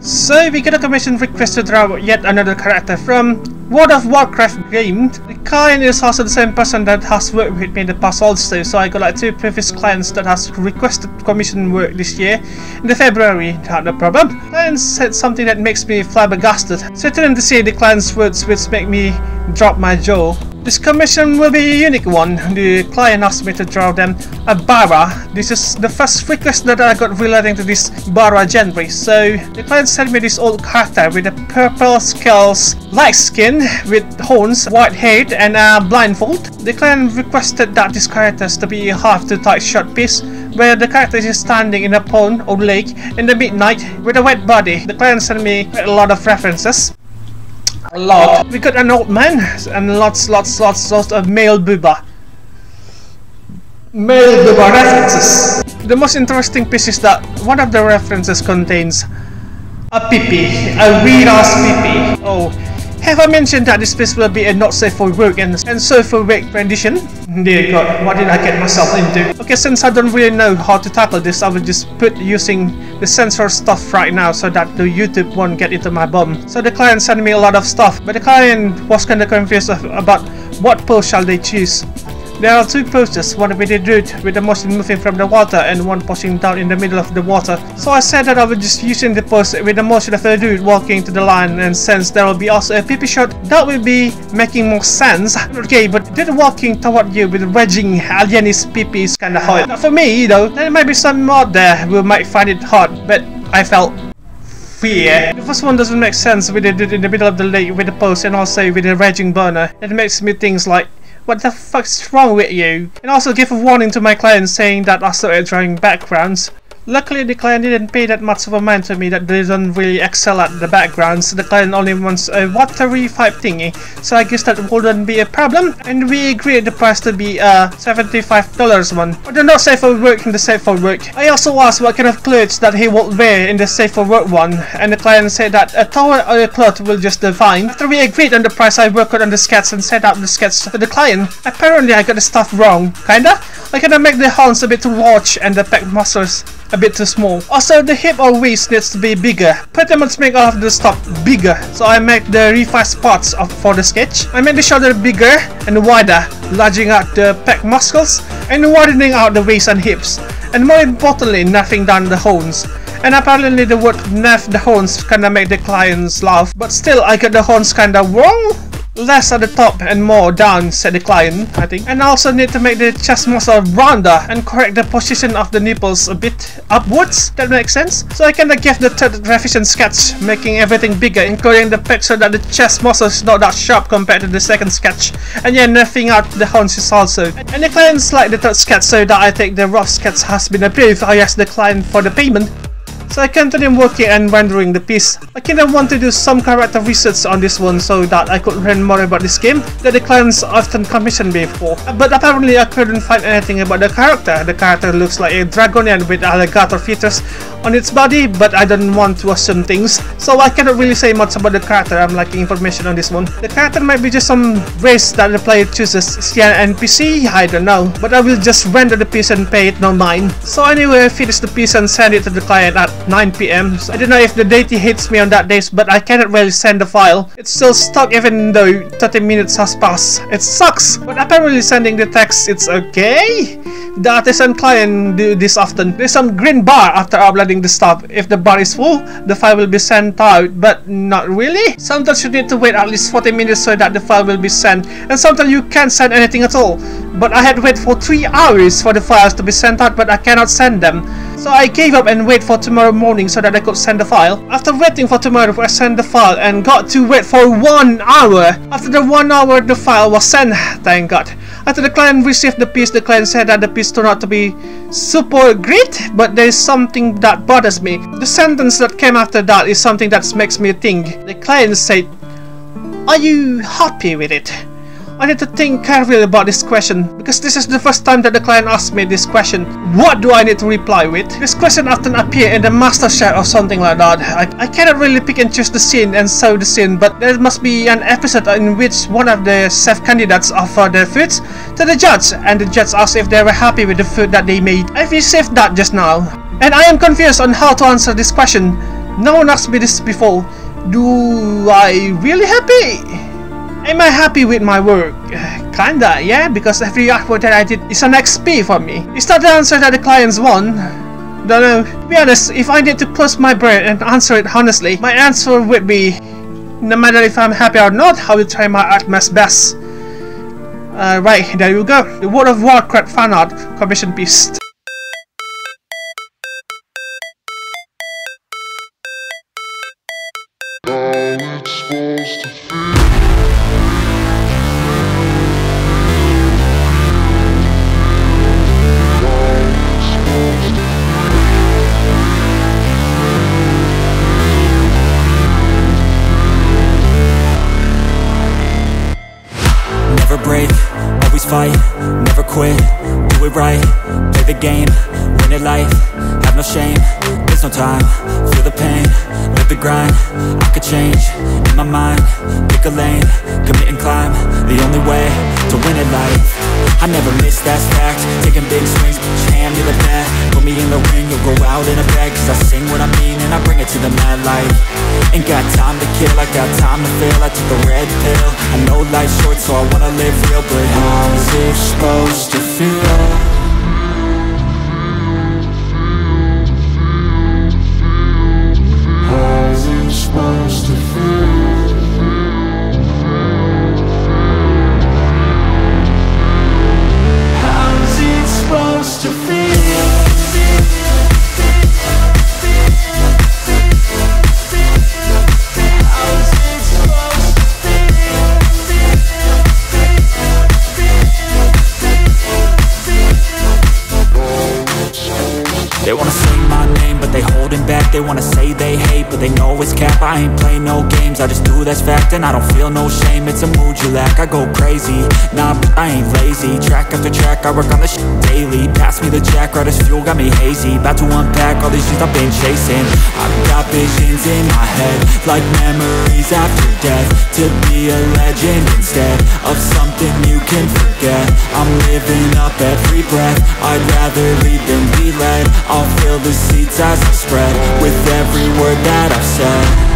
So we got a commission request to draw yet another character from World of Warcraft game. The client is also the same person that has worked with me in the past also, so I got like 2 previous clients that has requested commission work this year in the February. Not a problem. Client said something that makes me flabbergasted. Certain to say the client's words which make me drop my jaw. This commission will be a unique one. The client asked me to draw them a Bara. This is the first request that I got relating to this Bara genre. So the client sent me this old character with a purple scales, light skin with horns, white head and a blindfold. The client requested that this character is to be a half to tight short piece where the character is standing in a pond or lake in the midnight with a wet body. The client sent me a lot of references. A lot. We got an Oldman and lots of male booba. Male booba references. The most interesting piece is that one of the references contains a pee-pee, a weird ass pee-pee. Oh, have I mentioned that this piece will be a not safe for work and safe for work rendition? Dear God, what did I get myself into? Okay, since I don't really know how to tackle this, I will just put using the censor stuff right now so that the YouTube won't get into my bum. So the client sent me a lot of stuff, but the client was kinda confused about what pose shall they choose. There are 2 poses, one with the dude with the motion moving from the water and one posing down in the middle of the water. So I said that I would just using the pose with the motion of the dude walking to the line, and since there will be also a pee-pee shot, that will be making more sense. Okay, but did walking toward you with wedging alienist pee-pee is kinda hard. Not for me, though. There might be some out there who might find it hard, but I felt fear. The first one doesn't make sense with the dude in the middle of the lake with the pose and also with the raging burner. It makes me think like, what the fuck's wrong with you? And also give a warning to my client saying that I started drawing backgrounds. Luckily the client didn't pay that much of a mind to me that they don't really excel at the backgrounds. The client only wants a watery type thingy, so I guess that wouldn't be a problem. And we agreed the price to be $75 one. But they're not safe for work in the safe for work. I also asked what kind of clothes that he would wear in the safe for work one, and the client said that a towel or a cloth will just do fine. After we agreed on the price, I worked on the sketch and set up the sketch to the client. Apparently I got the stuff wrong, kinda. I kinda make the horns a bit too large and the pec muscles a bit too small. Also the hip or waist needs to be bigger. Pretty much make all of the stuff bigger. So I make the revised parts for the sketch. I made the shoulder bigger and wider, larging out the pec muscles and widening out the waist and hips. And more importantly, nerfing down the horns. And apparently the word nerf the horns kinda make the clients laugh. But still I got the horns kinda wrong. Less at the top and more down, said the client, I think. And I also need to make the chest muscle rounder and correct the position of the nipples a bit upwards. That makes sense. So I kinda give the third revision sketch, making everything bigger, including the pec so that the chest muscle is not that sharp compared to the second sketch. And yeah, nerfing out the horns also. And the clients like the third sketch, so that I think the rough sketch has been approved. I asked the client for the payment. So I continued working and rendering the piece. I kinda want to do some character research on this one so that I could learn more about this game that the clients often commissioned me for. But apparently I couldn't find anything about the character. The character looks like a dragonian with alligator features on its body, but I don't want to assume things. So I cannot really say much about the character. I'm lacking information on this one. The character might be just some race that the player chooses. Is he an NPC? I don't know. But I will just render the piece and pay it no mind. So anyway, I finished the piece and sent it to the client at 9 PM. So I don't know if the deity hits me on that day, but I cannot really send the file. It's still stuck even though 30 minutes has passed. It sucks, but apparently sending the text, it's okay. The artist and client do this often. There's some green bar after uploading the stuff. If the bar is full, the file will be sent out, but not really. Sometimes you need to wait at least 40 minutes so that the file will be sent, and sometimes you can't send anything at all. But I had to wait for 3 hours for the files to be sent out, but I cannot send them. So I gave up and wait for tomorrow morning so that I could send the file. After waiting for tomorrow, I sent the file and got to wait for 1 hour. After the 1 hour, the file was sent, thank God. After the client received the piece, the client said that the piece turned out to be super great, but there is something that bothers me. The sentence that came after that is something that makes me think. The client said, "Are you happy with it?" I need to think carefully about this question, because this is the first time that the client asked me this question. What do I need to reply with? This question often appears in the master share or something like that. I cannot really pick and choose the scene and show the scene, but there must be an episode in which one of the chef candidates offered their foods to the judge, and the judge asked if they were happy with the food that they made. I've received that just now, and I am confused on how to answer this question. No one asked me this before. Do I really happy? Am I happy with my work? Kinda, yeah, because every artwork that I did is an XP for me. Is that the answer that the clients want? Don't know. To be honest, if I need to close my brain and answer it honestly, my answer would be, no matter if I'm happy or not, I will try my utmost best. Right, there you go. The World of Warcraft fan art commission piece. Never break, always fight, never quit, do it right, play the game, win it life, have no shame, there's no time, feel the pain, live the grind, I could change, in my mind, pick a lane, commit and climb, the only way to win it life. I never miss, that's fact, taking big swings, put your hand to the bat, put me in the ring, you'll go out in a bag, cause I sing what I mean and I bring it to the mad light. Ain't got time to kill, I got time to feel, I took the red pill, I know life's short so I wanna live real, but how's it supposed to feel? How's it supposed to feel? How's it supposed to feel? They wanna say my name, but they holding back. They wanna say they hate, but they know it's cap. I ain't play no games, I just do that's fact. And I don't feel no shame, it's a mood you lack. I go crazy, nah, but I ain't lazy. Track after track, I work on this shit daily. Pass me the jack, right as fuel, got me hazy. About to unpack all these things I've been chasing. I've got visions in my head, like memories after death. To be a legend instead of something you can forget. I'm living up every breath, I'd rather lead than be led. I'll fill the seats as I spread with every word that I've said.